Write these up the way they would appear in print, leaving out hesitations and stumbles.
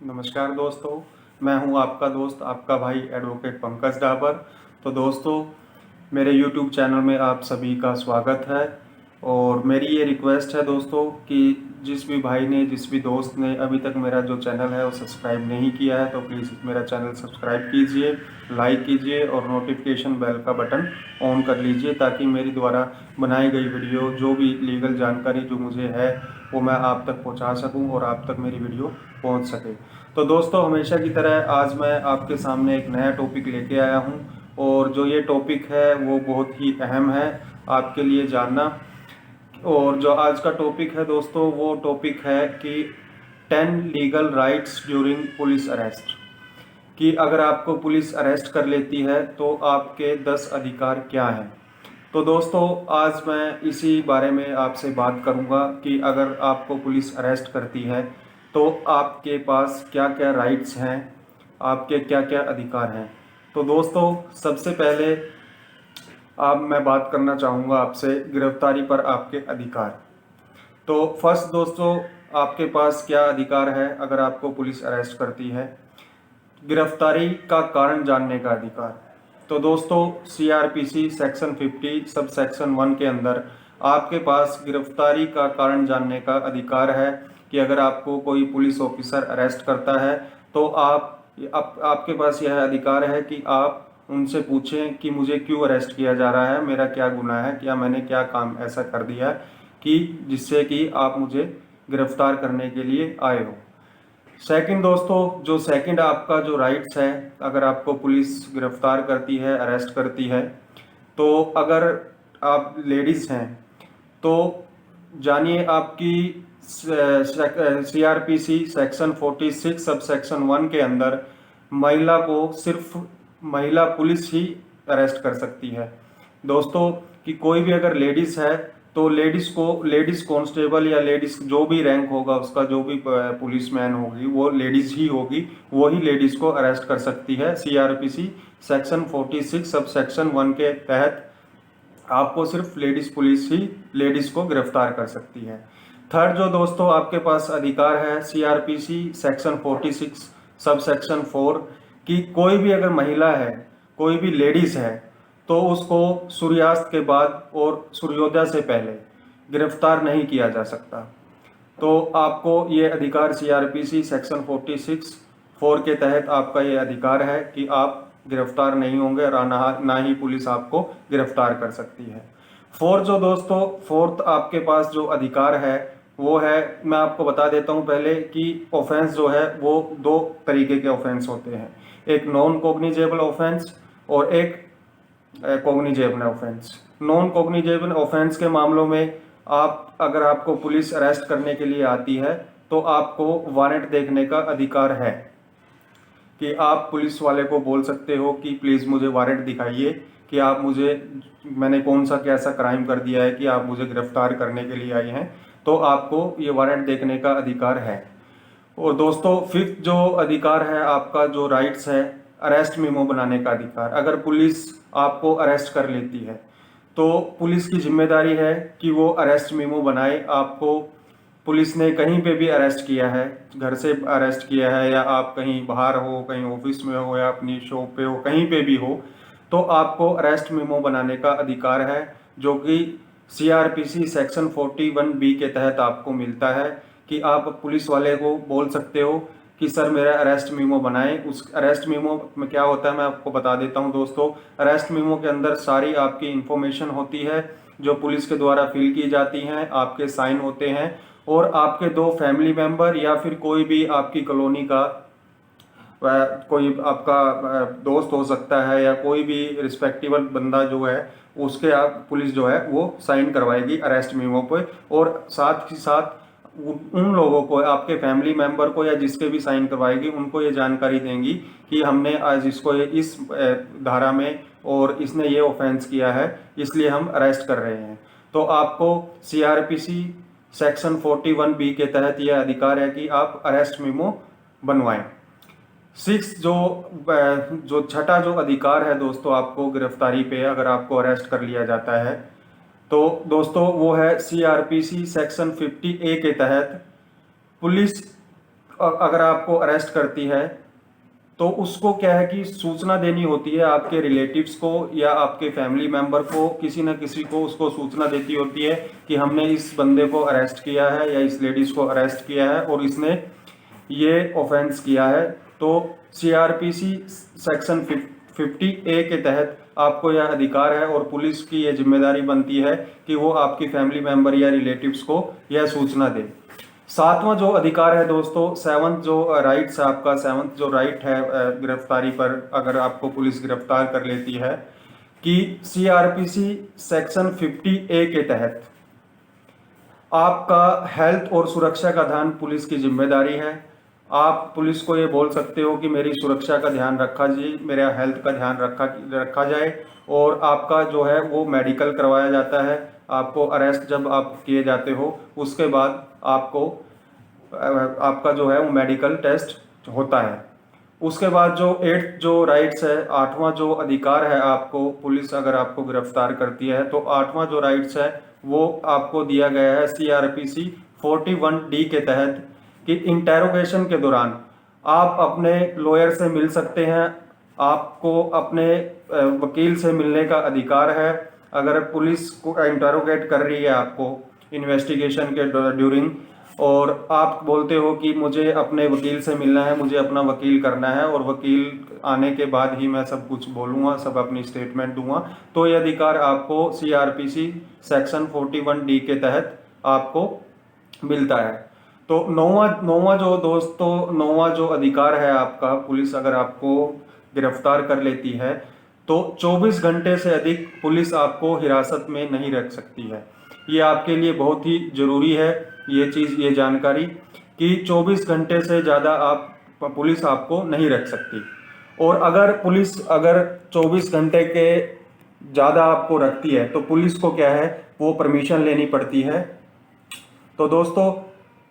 नमस्कार दोस्तों, मैं हूं आपका दोस्त, आपका भाई एडवोकेट पंकज डाबर। तो दोस्तों, मेरे यूट्यूब चैनल में आप सभी का स्वागत है। और मेरी ये रिक्वेस्ट है दोस्तों कि जिस भी भाई ने, जिस भी दोस्त ने अभी तक मेरा जो चैनल है वो सब्सक्राइब नहीं किया है तो प्लीज़ मेरा चैनल सब्सक्राइब कीजिए, लाइक कीजिए और नोटिफिकेशन बेल का बटन ऑन कर लीजिए, ताकि मेरी द्वारा बनाई गई वीडियो, जो भी लीगल जानकारी जो मुझे है वो मैं आप तक पहुंचा सकूं और आप तक मेरी वीडियो पहुंच सके। तो दोस्तों, हमेशा की तरह आज मैं आपके सामने एक नया टॉपिक लेके आया हूं, और जो ये टॉपिक है वो बहुत ही अहम है आपके लिए जानना। और जो आज का टॉपिक है दोस्तों, वो टॉपिक है कि 10 legal rights during police arrest. कि अगर आपको पुलिस अरेस्ट कर लेती है तो आपके 10 अधिकार क्या हैं। तो दोस्तों, आज मैं इसी बारे में आपसे बात करूंगा कि अगर आपको पुलिस अरेस्ट करती है तो आपके पास क्या क्या राइट्स हैं, आपके क्या क्या अधिकार हैं। तो दोस्तों, सबसे पहले अब मैं बात करना चाहूँगा आपसे गिरफ्तारी पर आपके अधिकार। तो फर्स्ट दोस्तों, आपके पास क्या अधिकार है अगर आपको पुलिस अरेस्ट करती है। गिरफ्तारी का कारण जानने का अधिकार। तो दोस्तों, सीआरपीसी सेक्शन 50 सब सेक्शन 1 के अंदर आपके पास गिरफ्तारी का कारण जानने का अधिकार है कि अगर आपको कोई पुलिस ऑफिसर अरेस्ट करता है तो आपके पास यह अधिकार है कि आप उनसे पूछें कि मुझे क्यों अरेस्ट किया जा रहा है, मेरा क्या गुनाह है, क्या मैंने क्या काम ऐसा कर दिया कि जिससे कि आप मुझे गिरफ्तार करने के लिए आए हो। सेकंड दोस्तों, जो सेकंड आपका जो राइट्स है, अगर आपको पुलिस गिरफ्तार करती है, अरेस्ट करती है, तो अगर आप लेडीज़ हैं तो जानिए आपकी सीआरपीसी सेक्शन 46 सब सेक्शन 1 के अंदर महिला को सिर्फ महिला पुलिस ही अरेस्ट कर सकती है। दोस्तों, कि कोई भी अगर लेडीज़ है तो लेडीज कांस्टेबल या लेडीज जो भी रैंक होगा उसका, जो भी पुलिसमैन होगी वो लेडीज ही होगी, वो ही लेडीज को अरेस्ट कर सकती है। सीआरपीसी सेक्शन 46 सब सेक्शन 1 के तहत आपको सिर्फ लेडीज पुलिस ही लेडीज को गिरफ्तार कर सकती है। थर्ड जो दोस्तों आपके पास अधिकार है, सीआरपीसी सेक्शन 46 सब सेक्शन 4, कि कोई भी अगर महिला है, कोई भी लेडीज है, तो उसको सूर्यास्त के बाद और सूर्योदय से पहले गिरफ्तार नहीं किया जा सकता। तो आपको ये अधिकार सीआरपीसी सेक्शन 46 4 के तहत आपका ये अधिकार है कि आप गिरफ्तार नहीं होंगे और ना ही पुलिस आपको गिरफ्तार कर सकती है। फोर्थ आपके पास जो अधिकार है वो है, मैं आपको बता देता हूं पहले कि ऑफेंस जो है वो दो तरीके के ऑफेंस होते हैं। एक नॉन कॉग्निजेबल ऑफेंस और एक cognizable offence. Non cognizable offence के मामलों में आप, अगर आपको पुलिस अरेस्ट करने के लिए आती है तो आपको वारंट देखने का अधिकार है, कि आप पुलिस वाले को बोल सकते हो कि प्लीज़ मुझे वारंट दिखाइए कि मैंने कौन सा कैसा क्राइम कर दिया है कि आप मुझे गिरफ्तार करने के लिए आए हैं। तो आपको ये वारंट देखने का अधिकार है। और दोस्तों, फिफ्थ जो अधिकार है आपका, जो राइट्स है, अरेस्ट मेमो बनाने का अधिकार। अगर पुलिस आपको अरेस्ट कर लेती है तो पुलिस की जिम्मेदारी है कि वो अरेस्ट मेमो बनाए। आपको पुलिस ने कहीं पे भी अरेस्ट किया है, घर से अरेस्ट किया है या आप कहीं बाहर हो, कहीं ऑफिस में हो या अपनी शॉप पे हो, कहीं पे भी हो, तो आपको अरेस्ट मेमो बनाने का अधिकार है, जो कि सीआरपीसी सेक्शन 41B के तहत आपको मिलता है। कि आप पुलिस वाले को बोल सकते हो कि सर मेरा अरेस्ट मेमो बनाएं। उस अरेस्ट मेमो में क्या होता है मैं आपको बता देता हूं दोस्तों। अरेस्ट मेमो के अंदर सारी आपकी इंफॉर्मेशन होती है जो पुलिस के द्वारा फिल की जाती हैं, आपके साइन होते हैं, और आपके दो फैमिली मेंबर या फिर कोई भी आपकी कॉलोनी का कोई आपका दोस्त हो सकता है या कोई भी रिस्पेक्टेबल बंदा जो है, उसके आप पुलिस जो है वो साइन करवाएगी अरेस्ट मेमो पे। और साथ ही साथ उन लोगों को, आपके फैमिली मेंबर को या जिसके भी साइन करवाएगी, उनको ये जानकारी देंगी कि हमने आज इसको इस धारा में और इसने ये ऑफेंस किया है, इसलिए हम अरेस्ट कर रहे हैं। तो आपको सीआरपीसी सेक्शन 41B के तहत यह अधिकार है कि आप अरेस्ट मेमो बनवाएं। सिक्स जो छठा जो अधिकार है दोस्तों आपको गिरफ्तारी पे, अगर आपको अरेस्ट कर लिया जाता है तो दोस्तों वो है सीआरपीसी सेक्शन 50A के तहत पुलिस अगर आपको अरेस्ट करती है तो उसको क्या है कि सूचना देनी होती है आपके रिलेटिव्स को या आपके फैमिली मेंबर को, किसी न किसी को उसको सूचना देती होती है कि हमने इस बंदे को अरेस्ट किया है या इस लेडीज को अरेस्ट किया है और इसने ये ऑफेंस किया है। तो सीआरपीसी सेक्शन 50A के तहत आपको यह अधिकार है और पुलिस की यह जिम्मेदारी बनती है कि वो आपकी फैमिली मेंबर या रिलेटिव्स को यह सूचना दे। सातवां जो अधिकार है दोस्तों, सेवंथ जो राइट्स है आपका, सेवंथ जो राइट है गिरफ्तारी पर अगर आपको पुलिस गिरफ्तार कर लेती है, कि सीआरपीसी सेक्शन 50A के तहत आपका हेल्थ और सुरक्षा का ध्यान पुलिस की जिम्मेदारी है। आप पुलिस को ये बोल सकते हो कि मेरी सुरक्षा का ध्यान रखा जी, मेरा हेल्थ का ध्यान रखा जाए, और आपका जो है वो मेडिकल करवाया जाता है। आपको अरेस्ट जब आप किए जाते हो उसके बाद आपका जो है वो मेडिकल टेस्ट होता है। उसके बाद जो 8th जो राइट्स है, 8वां जो अधिकार है आपको, पुलिस अगर आपको गिरफ्तार करती है तो 8वां जो राइट्स है वो आपको दिया गया है सीआरपीसी 41D के तहत, कि इंटेरोगेशन के दौरान आप अपने लॉयर से मिल सकते हैं, आपको अपने वकील से मिलने का अधिकार है। अगर पुलिस को इंटेरोगेट कर रही है आपको इन्वेस्टिगेशन के ड्यूरिंग, और आप बोलते हो कि मुझे अपने वकील से मिलना है, मुझे अपना वकील करना है और वकील आने के बाद ही मैं सब कुछ बोलूँगा, सब अपनी स्टेटमेंट दूंगा, तो ये अधिकार आपको सीआरपीसी सेक्शन 41D के तहत आपको मिलता है। तो नौवां जो अधिकार है आपका, पुलिस अगर आपको गिरफ्तार कर लेती है तो 24 घंटे से अधिक पुलिस आपको हिरासत में नहीं रख सकती है। ये आपके लिए बहुत ही जरूरी है ये जानकारी, कि 24 घंटे से ज़्यादा पुलिस आपको नहीं रख सकती। और अगर पुलिस 24 घंटे के ज़्यादा आपको रखती है तो पुलिस को क्या है, वो परमिशन लेनी पड़ती है। तो दोस्तों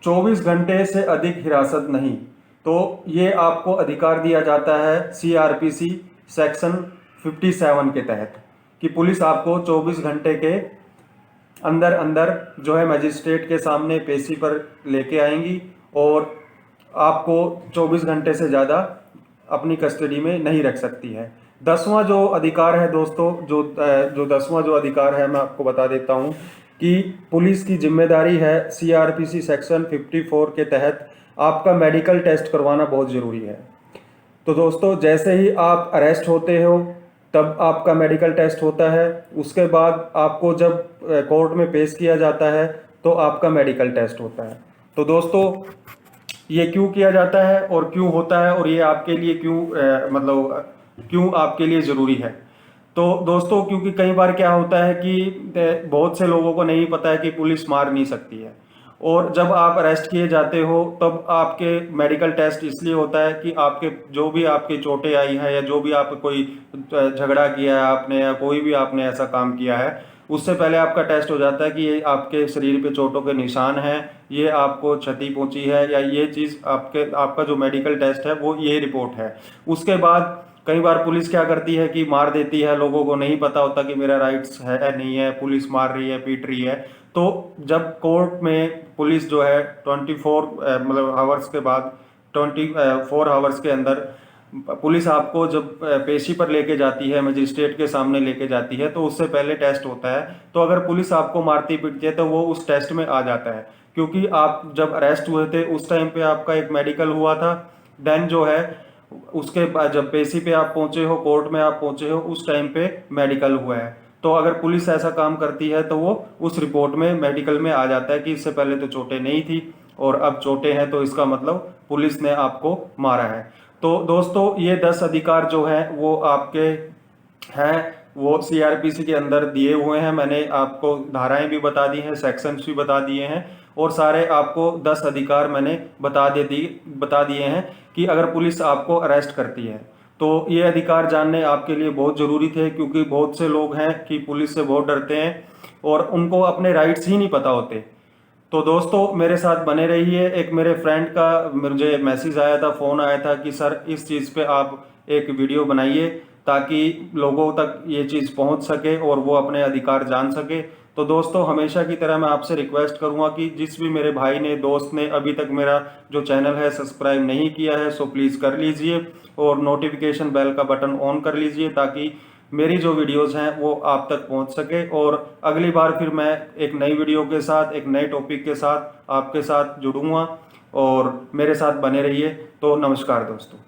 24 घंटे से अधिक हिरासत नहीं, तो ये आपको अधिकार दिया जाता है सीआरपीसी सेक्शन 57 के तहत, कि पुलिस आपको 24 घंटे के अंदर जो है मजिस्ट्रेट के सामने पेशी पर लेके आएंगी और आपको 24 घंटे से ज़्यादा अपनी कस्टडी में नहीं रख सकती है। 10वां जो अधिकार है दोस्तों, जो 10वां जो अधिकार है मैं आपको बता देता हूं, कि पुलिस की जिम्मेदारी है सीआरपीसी सेक्शन 54 के तहत आपका मेडिकल टेस्ट करवाना बहुत ज़रूरी है। तो दोस्तों जैसे ही आप अरेस्ट होते हो तब आपका मेडिकल टेस्ट होता है, उसके बाद आपको जब कोर्ट में पेश किया जाता है तो आपका मेडिकल टेस्ट होता है। तो दोस्तों ये क्यों किया जाता है और क्यों होता है, और ये आपके लिए क्यों आपके लिए ज़रूरी है? तो दोस्तों क्योंकि कई बार क्या होता है कि बहुत से लोगों को नहीं पता है कि पुलिस मार नहीं सकती है, और जब आप अरेस्ट किए जाते हो तब आपके मेडिकल टेस्ट इसलिए होता है कि आपके जो भी आपकी चोटें आई हैं या जो भी आप कोई झगड़ा किया है आपने या कोई भी आपने ऐसा काम किया है, उससे पहले आपका टेस्ट हो जाता है कि ये आपके शरीर पे चोटों के निशान हैं, ये आपको क्षति पहुंची है, या ये चीज़ आपका जो मेडिकल टेस्ट है वो ये रिपोर्ट है। उसके बाद कई बार पुलिस क्या करती है कि मार देती है, लोगों को नहीं पता होता कि मेरा राइट्स है नहीं है, पुलिस मार रही है, पीट रही है। तो जब कोर्ट में पुलिस जो है 24 आवर्स के बाद 24 आवर्स के अंदर पुलिस आपको जब पेशी पर लेके जाती है, मजिस्ट्रेट के सामने लेके जाती है, तो उससे पहले टेस्ट होता है। तो अगर पुलिस आपको मारती पीटती है तो वो उस टेस्ट में आ जाता है, क्योंकि आप जब अरेस्ट हुए थे उस टाइम पे आपका एक मेडिकल हुआ था, देन जो है उसके बाद जब पेशी पे आप पहुंचे हो, कोर्ट में आप पहुंचे हो, उस टाइम पे मेडिकल हुआ है। तो अगर पुलिस ऐसा काम करती है तो वो उस रिपोर्ट में मेडिकल में आ जाता है कि इससे पहले तो चोटें नहीं थी और अब चोटें हैं, तो इसका मतलब पुलिस ने आपको मारा है। तो दोस्तों ये 10 अधिकार जो हैं वो आपके हैं, वो सीआरपीसी के अंदर दिए हुए हैं। मैंने आपको धाराएं भी बता दी हैं, सेक्शंस भी बता दिए हैं, और सारे आपको 10 अधिकार मैंने बता दिए हैं कि अगर पुलिस आपको अरेस्ट करती है तो ये अधिकार जानने आपके लिए बहुत ज़रूरी थे, क्योंकि बहुत से लोग हैं कि पुलिस से बहुत डरते हैं और उनको अपने राइट्स ही नहीं पता होते। तो दोस्तों मेरे साथ बने रहिए। एक मेरे फ्रेंड का मुझे मैसेज आया था, फ़ोन आया था कि सर इस चीज़ पे आप एक वीडियो बनाइए, ताकि लोगों तक ये चीज़ पहुंच सके और वो अपने अधिकार जान सके। तो दोस्तों, हमेशा की तरह मैं आपसे रिक्वेस्ट करूंगा कि जिस भी मेरे भाई ने, दोस्त ने अभी तक मेरा जो चैनल है सब्सक्राइब नहीं किया है, सो प्लीज़ कर लीजिए और नोटिफिकेशन बेल का बटन ऑन कर लीजिए, ताकि मेरी जो वीडियोस हैं वो आप तक पहुंच सके। और अगली बार फिर मैं एक नई वीडियो के साथ, एक नए टॉपिक के साथ आपके साथ जुड़ूंगा, और मेरे साथ बने रहिए। तो नमस्कार दोस्तों।